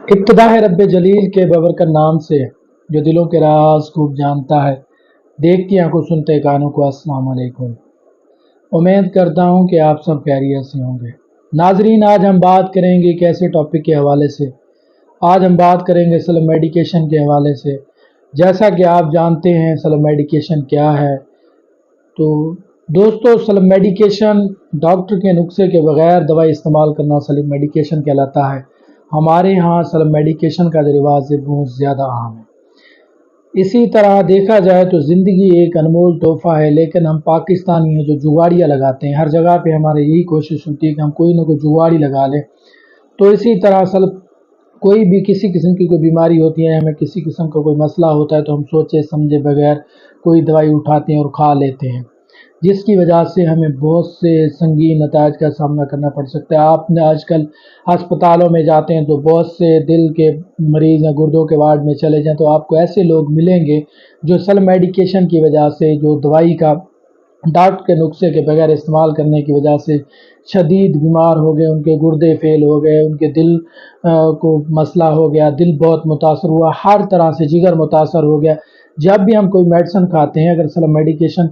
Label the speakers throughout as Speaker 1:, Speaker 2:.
Speaker 1: इब्तिदा है रब्बे जलील के बबरकत नाम से, जो दिलों के राज खूब जानता है। देखती आंखों सुनते कानों को अस्सलाम वालेकुम। उम्मीद करता हूं कि आप सब खैरियत से होंगे। नाजरीन, आज हम बात करेंगे एक ऐसे टॉपिक के हवाले से। आज हम बात करेंगे सेल्फ मेडिकेशन के हवाले से। जैसा कि आप जानते हैं सेल्फ मेडिकेशन क्या है। तो दोस्तों, सेल्फ मेडिकेशन डॉक्टर के नुस्खे के बगैर दवाई इस्तेमाल करना सेल्फ मेडिकेशन कहलाता है। हमारे यहाँ सेल्फ मेडिकेशन का जो रिवाज है बहुत ज़्यादा अहम है। इसी तरह देखा जाए तो ज़िंदगी एक अनमोल तोहफ़ा है, लेकिन हम पाकिस्तानी हैं जो जुगाड़ियाँ लगाते हैं। हर जगह पे हमारी यही कोशिश होती है कि हम कोई ना कोई जुगाड़ी लगा लें। तो इसी तरह सेल्फ कोई भी किसी किस्म की कोई बीमारी होती है, हमें किसी किस्म का कोई मसला होता है, तो हम सोचे समझे बगैर कोई दवाई उठाते हैं और खा लेते हैं, जिसकी वजह से हमें बहुत से संगीन नतायज का सामना करना पड़ सकता है। आपने आजकल अस्पतालों में जाते हैं तो बहुत से दिल के मरीज़ या गुर्दों के वार्ड में चले जाएं तो आपको ऐसे लोग मिलेंगे जो सेल्फ मेडिकेशन की वजह से, जो दवाई का डॉक्टर के नुस्खे के बगैर इस्तेमाल करने की वजह से शदीद बीमार हो गए, उनके गुर्दे फेल हो गए, उनके दिल को मसला हो गया, दिल बहुत मुतासर हुआ, हर तरह से जिगर मुतासर हो गया। जब भी हम कोई मेडिसिन खाते हैं, अगर सेल्फ मेडिकेशन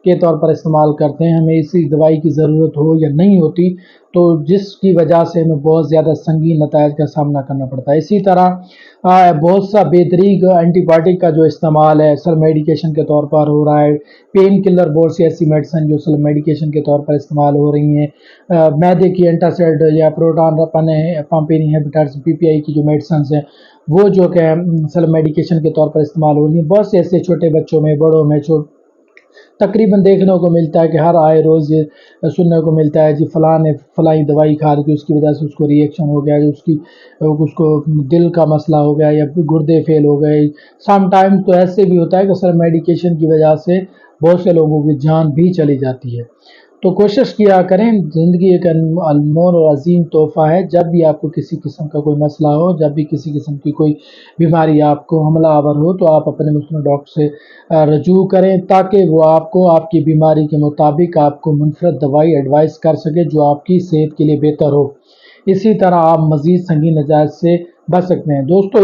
Speaker 1: के तौर पर इस्तेमाल करते हैं, हमें इसी दवाई की ज़रूरत हो या नहीं होती, तो जिसकी वजह से हमें बहुत ज़्यादा संगीन नतायज का सामना करना पड़ता है। इसी तरह बहुत सा बेतरीक एंटीबायोटिक का जो इस्तेमाल है सेल्फ मेडिकेशन के तौर पर हो रहा है। पेन किलर बहुत सी ऐसी मेडिसिन जो सेल्फ मेडिकेशन के तौर पर इस्तेमाल हो रही हैं। मैदे की एंटासिड या प्रोटॉन पंप इनहिबिटर्स पीपीआई की जो मेडिसिन हैं, वो जो कि सेल्फ मेडिकेशन के तौर पर इस्तेमाल हो रही हैं। बहुत से ऐसे छोटे बच्चों में, बड़ों में, तकरीबन देखने को मिलता है कि हर आए रोज़ ये सुनने को मिलता है जी फलां ने फलाई दवाई खा ली थी, उसकी वजह से उसको रिएक्शन हो गया, उसको दिल का मसला हो गया या गुर्दे फेल हो गए। सम टाइम तो ऐसे भी होता है कि सर मेडिकेशन की वजह से बहुत से लोगों की जान भी चली जाती है। तो कोशिश किया करें, ज़िंदगी एक अनमोल और अजीम तोहफ़ा है। जब भी आपको किसी किस्म का कोई मसला हो, जब भी किसी किस्म की कोई बीमारी आपको हमलावर हो, तो आप अपने मुस्लिम डॉक्टर से रजू करें, ताकि वो आपको आपकी बीमारी के मुताबिक आपको मुनफरद दवाई एडवाइस कर सके जो आपकी सेहत के लिए बेहतर हो। इसी तरह आप मज़ीद संगीन नजायज़ से बच सकते हैं। दोस्तों,